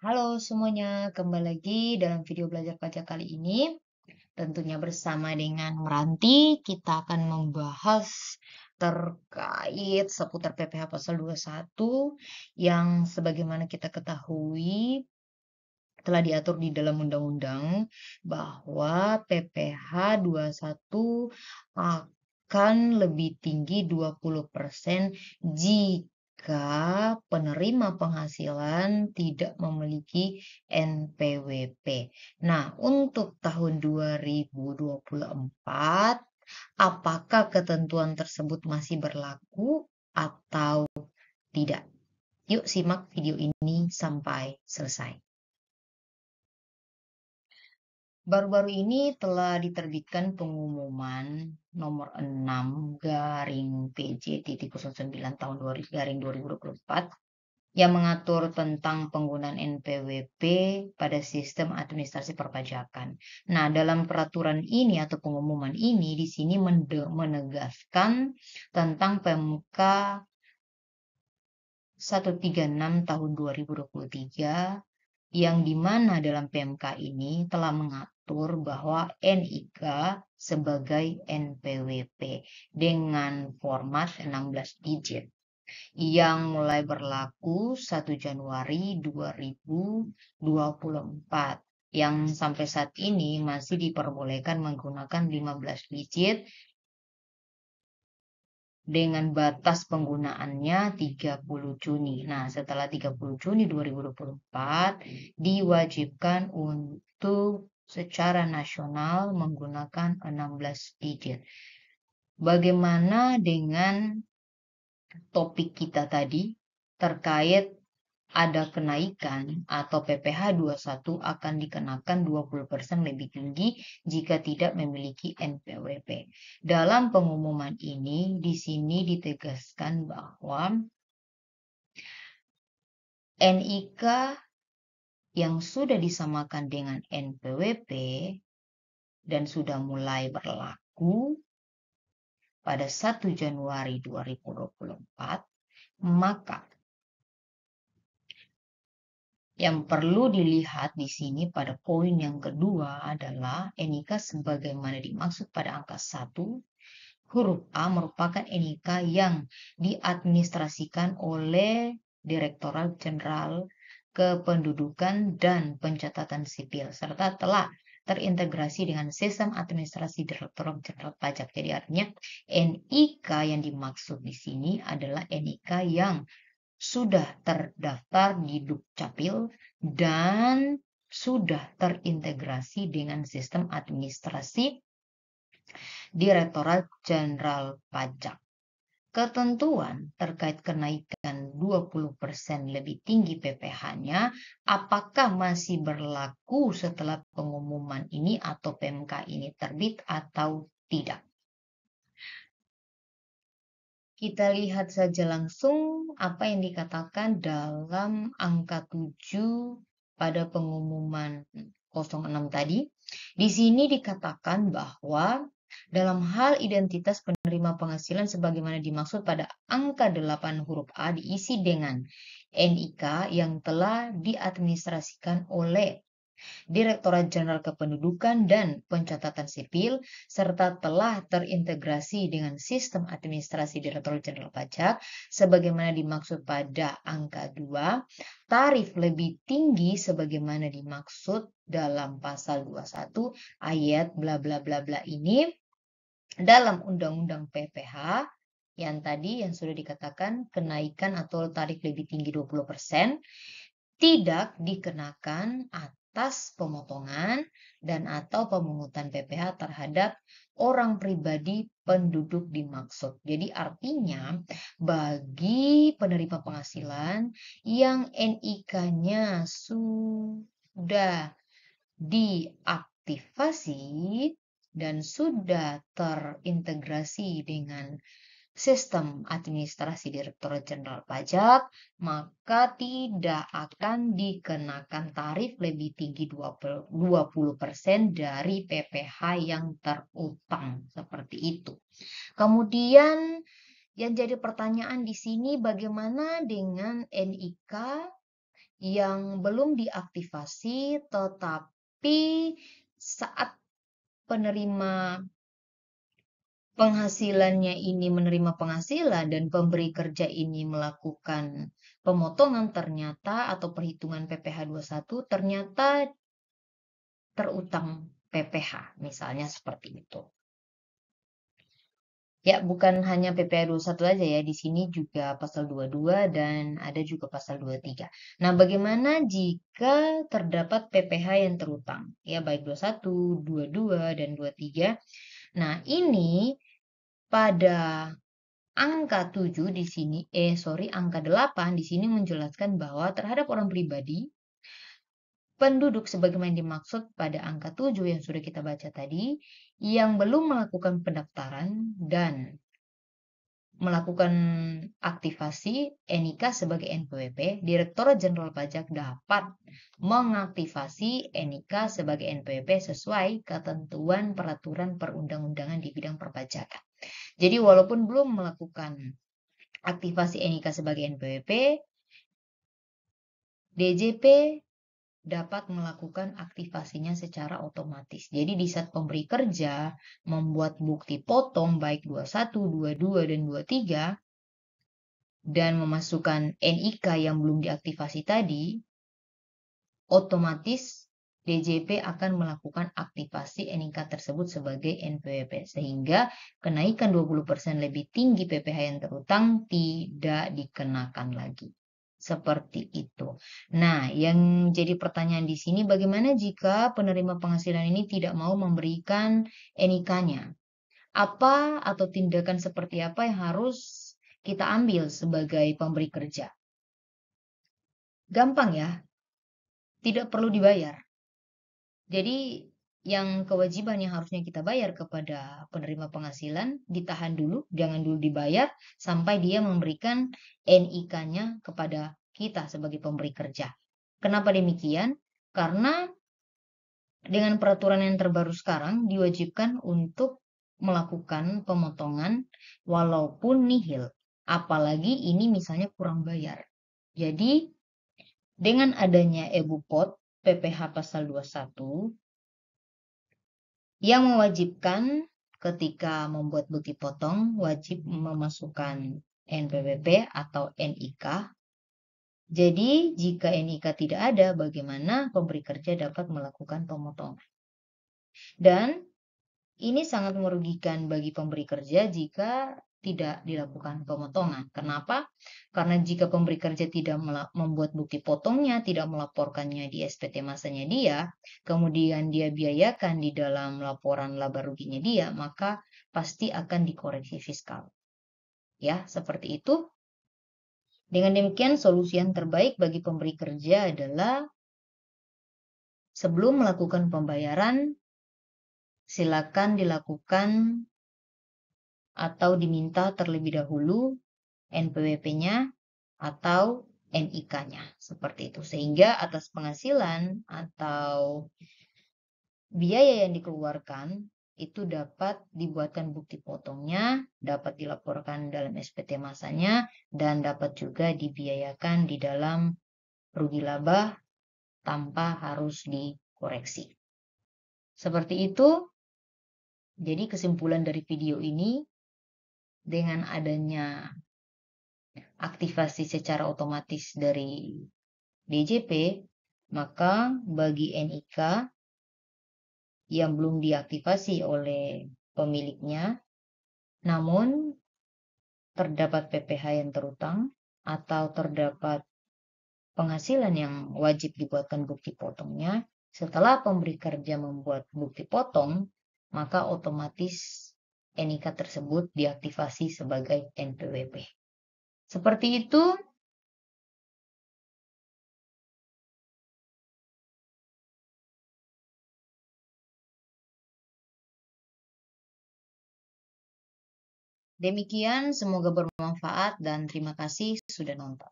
Halo semuanya, kembali lagi dalam video belajar pajak kali ini. Tentunya bersama dengan Meranti, kita akan membahas terkait seputar PPh pasal 21 yang sebagaimana kita ketahui telah diatur di dalam undang-undang bahwa PPh 21 akan lebih tinggi 20% jika penerima penghasilan tidak memiliki NPWP. Nah, untuk tahun 2024, apakah ketentuan tersebut masih berlaku atau tidak? Yuk simak video ini sampai selesai. Baru-baru ini telah diterbitkan pengumuman nomor 6 garing PJ.09 tahun 2024 yang mengatur tentang penggunaan NPWP pada sistem administrasi perpajakan. Nah, dalam peraturan ini atau pengumuman ini di sini menegaskan tentang PMK 136 tahun 2023 yang dimana dalam PMK ini telah mengatur bahwa NIK sebagai NPWP dengan format 16 digit yang mulai berlaku 1 Januari 2024 yang sampai saat ini masih diperbolehkan menggunakan 15 digit dengan batas penggunaannya 30 Juni. Nah, setelah 30 Juni 2024 diwajibkan untuk secara nasional menggunakan 16 digit. Bagaimana dengan topik kita tadi terkait ada kenaikan atau PPh 21 akan dikenakan 20% lebih tinggi jika tidak memiliki NPWP. Dalam pengumuman ini di sini ditegaskan bahwa NIK yang sudah disamakan dengan NPWP dan sudah mulai berlaku pada 1 Januari 2024, maka yang perlu dilihat di sini pada poin yang kedua adalah NIK sebagaimana dimaksud pada angka 1, huruf A merupakan NIK yang diadministrasikan oleh Direktorat Jenderal Kependudukan dan Pencatatan Sipil serta telah terintegrasi dengan sistem administrasi Direktorat Jenderal Pajak. Jadi artinya NIK yang dimaksud di sini adalah NIK yang sudah terdaftar di Dukcapil dan sudah terintegrasi dengan sistem administrasi Direktorat Jenderal Pajak. Ketentuan terkait kenaikan 20% lebih tinggi PPh-nya, apakah masih berlaku setelah pengumuman ini atau PMK ini terbit atau tidak? Kita lihat saja langsung apa yang dikatakan dalam angka 7 pada pengumuman 06 tadi. Di sini dikatakan bahwa dalam hal identitas penerima penghasilan sebagaimana dimaksud pada angka 8 huruf A diisi dengan NIK yang telah diadministrasikan oleh Direktorat Jenderal Kependudukan dan Pencatatan Sipil, serta telah terintegrasi dengan sistem administrasi Direktorat Jenderal Pajak, sebagaimana dimaksud pada angka 2, tarif lebih tinggi sebagaimana dimaksud dalam pasal 21 ayat bla bla bla bla ini, dalam Undang-Undang PPh, yang tadi yang sudah dikatakan kenaikan atau tarif lebih tinggi 20%, tidak dikenakan atas pemotongan dan atau pemungutan PPh terhadap orang pribadi penduduk dimaksud. Jadi artinya bagi penerima penghasilan yang NIK-nya sudah diaktifasi dan sudah terintegrasi dengan sistem administrasi Direktorat Jenderal Pajak, maka tidak akan dikenakan tarif lebih tinggi 20% dari PPh yang terutang. Seperti itu. Kemudian yang jadi pertanyaan di sini bagaimana dengan NIK yang belum diaktifasi tetapi saat penerima penghasilannya ini menerima penghasilan dan pemberi kerja ini melakukan pemotongan ternyata atau perhitungan PPh 21 ternyata terutang PPh, misalnya seperti itu. Ya, bukan hanya PPh 21 aja ya, di sini juga pasal 22 dan ada juga pasal 23. Nah, bagaimana jika terdapat PPh yang terutang? Ya, baik 21, 22, dan 23. Nah, ini pada angka 7 di sini, angka 8 di sini menjelaskan bahwa terhadap orang pribadi, penduduk sebagaimana dimaksud pada angka 7 yang sudah kita baca tadi, yang belum melakukan pendaftaran dan melakukan aktivasi NIK sebagai NPWP, Direktorat Jenderal Pajak dapat mengaktifasi NIK sebagai NPWP sesuai ketentuan peraturan perundang-undangan di bidang perpajakan. Jadi walaupun belum melakukan aktivasi NIK sebagai NPWP, DJP dapat melakukan aktivasinya secara otomatis. Jadi di saat pemberi kerja membuat bukti potong baik 21, 22, dan 23 dan memasukkan NIK yang belum diaktifasi tadi, otomatis DJP akan melakukan aktivasi NIK tersebut sebagai NPWP sehingga kenaikan 20% lebih tinggi PPh yang terutang tidak dikenakan lagi. Seperti itu. Nah, yang jadi pertanyaan di sini bagaimana jika penerima penghasilan ini tidak mau memberikan NIK-nya? Apa atau tindakan seperti apa yang harus kita ambil sebagai pemberi kerja? Gampang ya, tidak perlu dibayar. Jadi yang kewajiban yang harusnya kita bayar kepada penerima penghasilan ditahan dulu, jangan dulu dibayar sampai dia memberikan NIK-nya kepada kita sebagai pemberi kerja. Kenapa demikian? Karena dengan peraturan yang terbaru sekarang diwajibkan untuk melakukan pemotongan walaupun nihil. Apalagi ini misalnya kurang bayar. Jadi dengan adanya EBUPOT PPh pasal 21 yang mewajibkan ketika membuat bukti potong wajib memasukkan NPWP atau NIK. Jadi jika NIK tidak ada, bagaimana pemberi kerja dapat melakukan pemotongan? Dan ini sangat merugikan bagi pemberi kerja jika tidak dilakukan pemotongan. Kenapa? Karena jika pemberi kerja tidak membuat bukti potongnya, tidak melaporkannya di SPT masanya dia, kemudian dia biayakan di dalam laporan laba ruginya dia, maka pasti akan dikoreksi fiskal. Ya, seperti itu. Dengan demikian, solusi yang terbaik bagi pemberi kerja adalah sebelum melakukan pembayaran, silakan dilakukan atau diminta terlebih dahulu NPWP-nya atau NIK-nya. Seperti itu. Sehingga atas penghasilan atau biaya yang dikeluarkan itu dapat dibuatkan bukti potongnya, dapat dilaporkan dalam SPT masanya, dan dapat juga dibiayakan di dalam rugi laba tanpa harus dikoreksi. Seperti itu. Jadi kesimpulan dari video ini, dengan adanya aktivasi secara otomatis dari DJP, maka bagi NIK yang belum diaktifasi oleh pemiliknya, namun terdapat PPh yang terutang atau terdapat penghasilan yang wajib dibuatkan bukti potongnya, setelah pemberi kerja membuat bukti potong, maka otomatis NIK tersebut diaktifasi sebagai NPWP. Seperti itu. Demikian, semoga bermanfaat dan terima kasih sudah nonton.